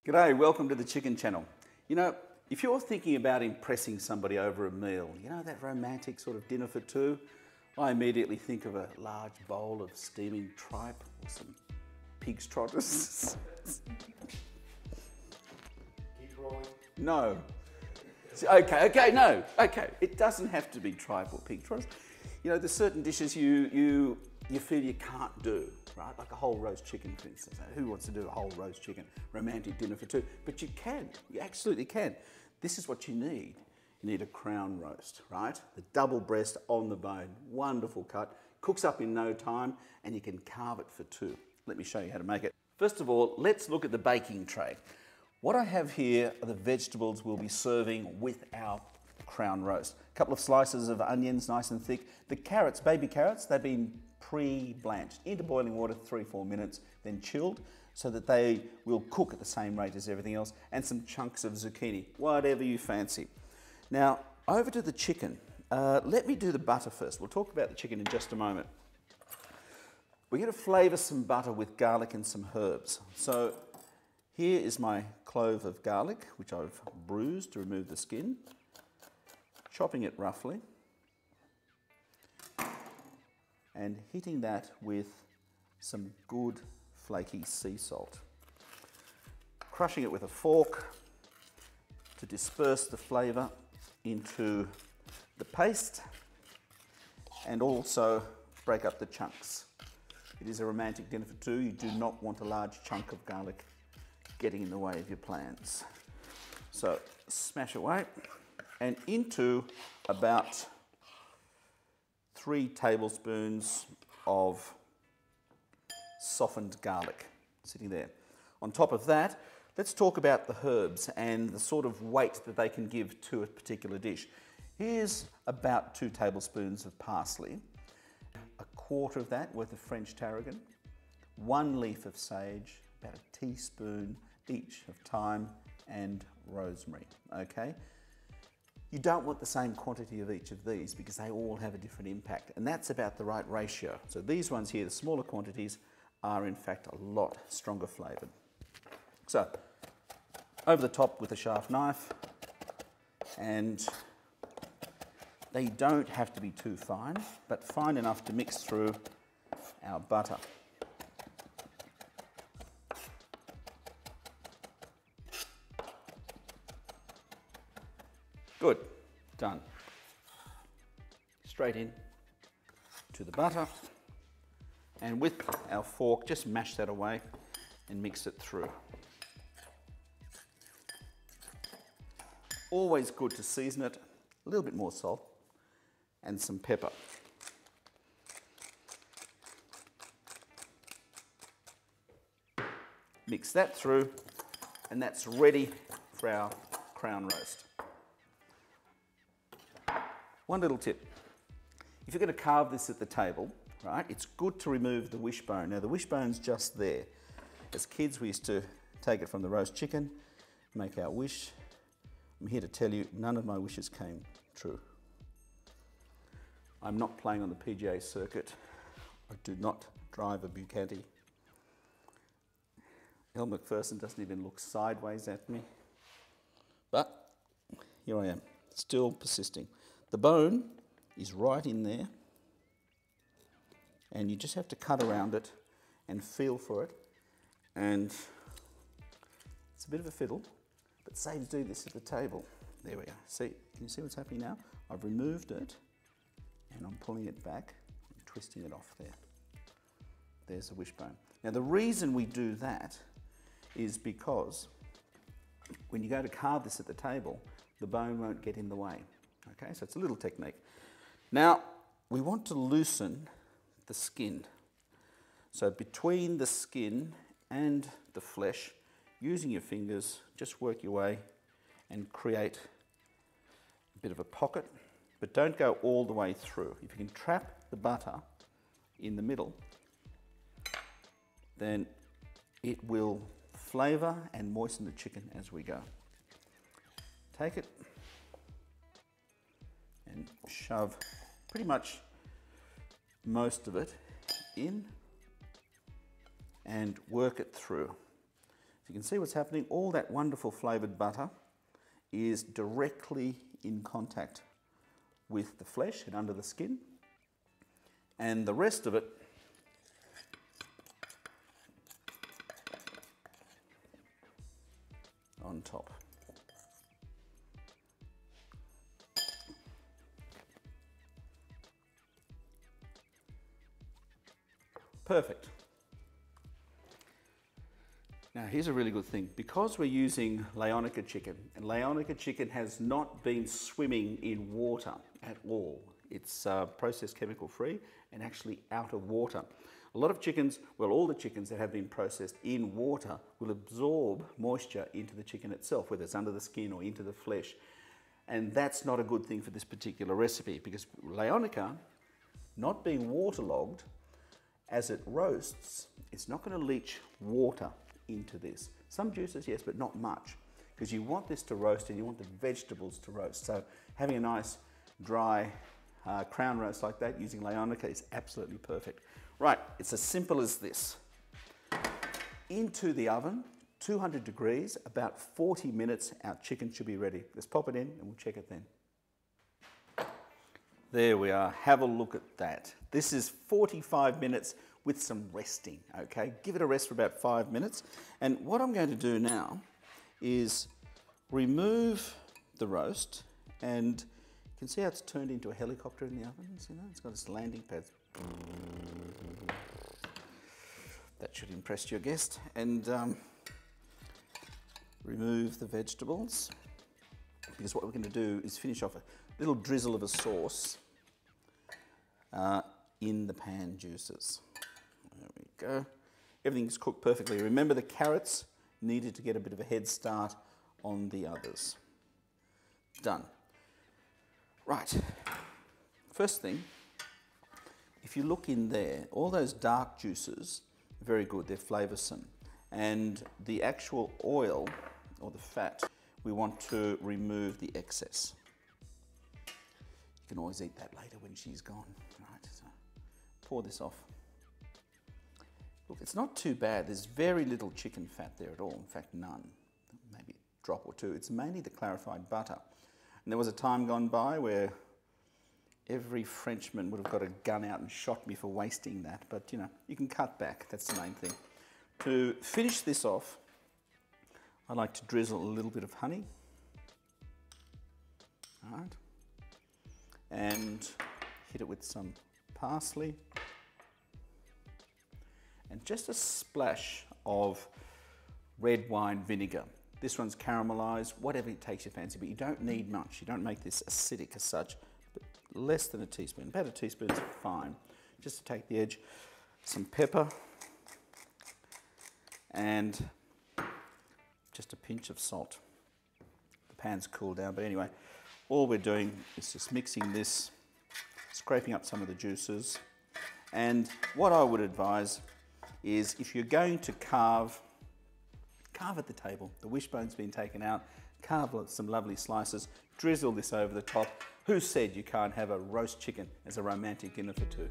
G'day, welcome to the Chicken Channel. You know, if you're thinking about impressing somebody over a meal, you know, that romantic sort of dinner for two, I immediately think of a large bowl of steaming tripe or some pig's trotters. Keep rolling. No. Okay. It doesn't have to be tripe or pig trotters. You know, there's certain dishes you feel you can't do, right? Like a whole roast chicken, for instance. Who wants to do a whole roast chicken romantic dinner for two? But you can, you absolutely can. This is what you need. You need a crown roast, right? The double breast on the bone, wonderful cut, cooks up in no time, and you can carve it for two. Let me show you how to make it. First of all, let's look at the baking tray. What I have here are the vegetables we'll be serving with our crown roast. A couple of slices of onions, nice and thick. The carrots, baby carrots, they've been pre-blanched into boiling water 3-4 minutes, then chilled, so that they will cook at the same rate as everything else, and some chunks of zucchini, whatever you fancy. Now, over to the chicken. Let me do the butter first. We'll talk about the chicken in just a moment. We're going to flavour some butter with garlic and some herbs. So here is my clove of garlic, which I've bruised to remove the skin. Chopping it roughly. And hitting that with some good flaky sea salt. Crushing it with a fork to disperse the flavour into the paste and also break up the chunks. It is a romantic dinner for two. You do not want a large chunk of garlic getting in the way of your plans. So smash away and into about 3 tablespoons of softened garlic sitting there. On top of that, let's talk about the herbs and the sort of weight that they can give to a particular dish. Here's about 2 tablespoons of parsley, a quarter of that worth of French tarragon, 1 leaf of sage, about a teaspoon each of thyme and rosemary, okay? You don't want the same quantity of each of these because they all have a different impact, and that's about the right ratio. So these ones here, the smaller quantities, are in fact a lot stronger flavoured. So, over the top with a sharp knife, and they don't have to be too fine, but fine enough to mix through our butter. Good, done. Straight in to the butter, and with our fork, just mash that away and mix it through. Always good to season it, a little bit more salt and some pepper. Mix that through, and that's ready for our crown roast. One little tip. If you're going to carve this at the table, right, it's good to remove the wishbone. Now the wishbone's just there. As kids we used to take it from the roast chicken, make our wish. I'm here to tell you none of my wishes came true. I'm not playing on the PGA circuit. I do not drive a Bucati. Elle Macpherson doesn't even look sideways at me. But here I am, still persisting. The bone is right in there, and you just have to cut around it and feel for it, and it's a bit of a fiddle, but saves do this at the table. There we go. See, can you see what's happening now? I've removed it, and I'm pulling it back and twisting it off there. There's the wishbone. Now the reason we do that is because when you go to carve this at the table, the bone won't get in the way. Okay, so it's a little technique. Now, we want to loosen the skin. So between the skin and the flesh, using your fingers, just work your way and create a bit of a pocket, but don't go all the way through. If you can trap the butter in the middle, then it will flavour and moisten the chicken as we go. Take it and shove pretty much most of it in and work it through. So you can see what's happening. All that wonderful flavoured butter is directly in contact with the flesh and under the skin. And the rest of it on top. Perfect. Now here's a really good thing. Because we're using Leonica chicken, and Leonica chicken has not been swimming in water at all. It's processed chemical free and actually out of water. A lot of chickens, well, all the chickens that have been processed in water will absorb moisture into the chicken itself, whether it's under the skin or into the flesh. And that's not a good thing for this particular recipe, because Leonica, not being waterlogged, as it roasts, it's not going to leach water into this. Some juices, yes, but not much, because you want this to roast and you want the vegetables to roast. So having a nice dry crown roast like that using Leonica is absolutely perfect. Right, it's as simple as this. Into the oven, 200 degrees, about 40 minutes, our chicken should be ready. Let's pop it in and we'll check it then. There we are, have a look at that. This is 45 minutes with some resting, okay? Give it a rest for about 5 minutes. And what I'm going to do now is remove the roast, and you can see how it's turned into a helicopter in the oven. See that? It's got its landing pads. That should impress your guest. And remove the vegetables, because what we're going to do is finish off a little drizzle of a sauce in the pan juices. There we go. Everything's cooked perfectly. Remember, the carrots needed to get a bit of a head start on the others. Done. Right. First thing, if you look in there, all those dark juices, very good, they're flavoursome. And the actual oil, or the fat, we want to remove the excess. You can always eat that later when she's gone. Right, so pour this off. Look, it's not too bad. There's very little chicken fat there at all. In fact, none. Maybe a drop or two. It's mainly the clarified butter. And there was a time gone by where every Frenchman would have got a gun out and shot me for wasting that. But, you know, you can cut back. That's the main thing. To finish this off, I like to drizzle a little bit of honey. All right. And hit it with some parsley. And just a splash of red wine vinegar. This one's caramelized, whatever it takes your fancy, but you don't need much. You don't make this acidic as such, but less than a teaspoon. About a teaspoon is fine, just to take the edge. Some pepper and just a pinch of salt. The pan's cooled down, but anyway, all we're doing is just mixing this, scraping up some of the juices. And what I would advise is, if you're going to carve at the table. The wishbone's been taken out, carve some lovely slices, drizzle this over the top. Who said you can't have a roast chicken as a romantic dinner for two?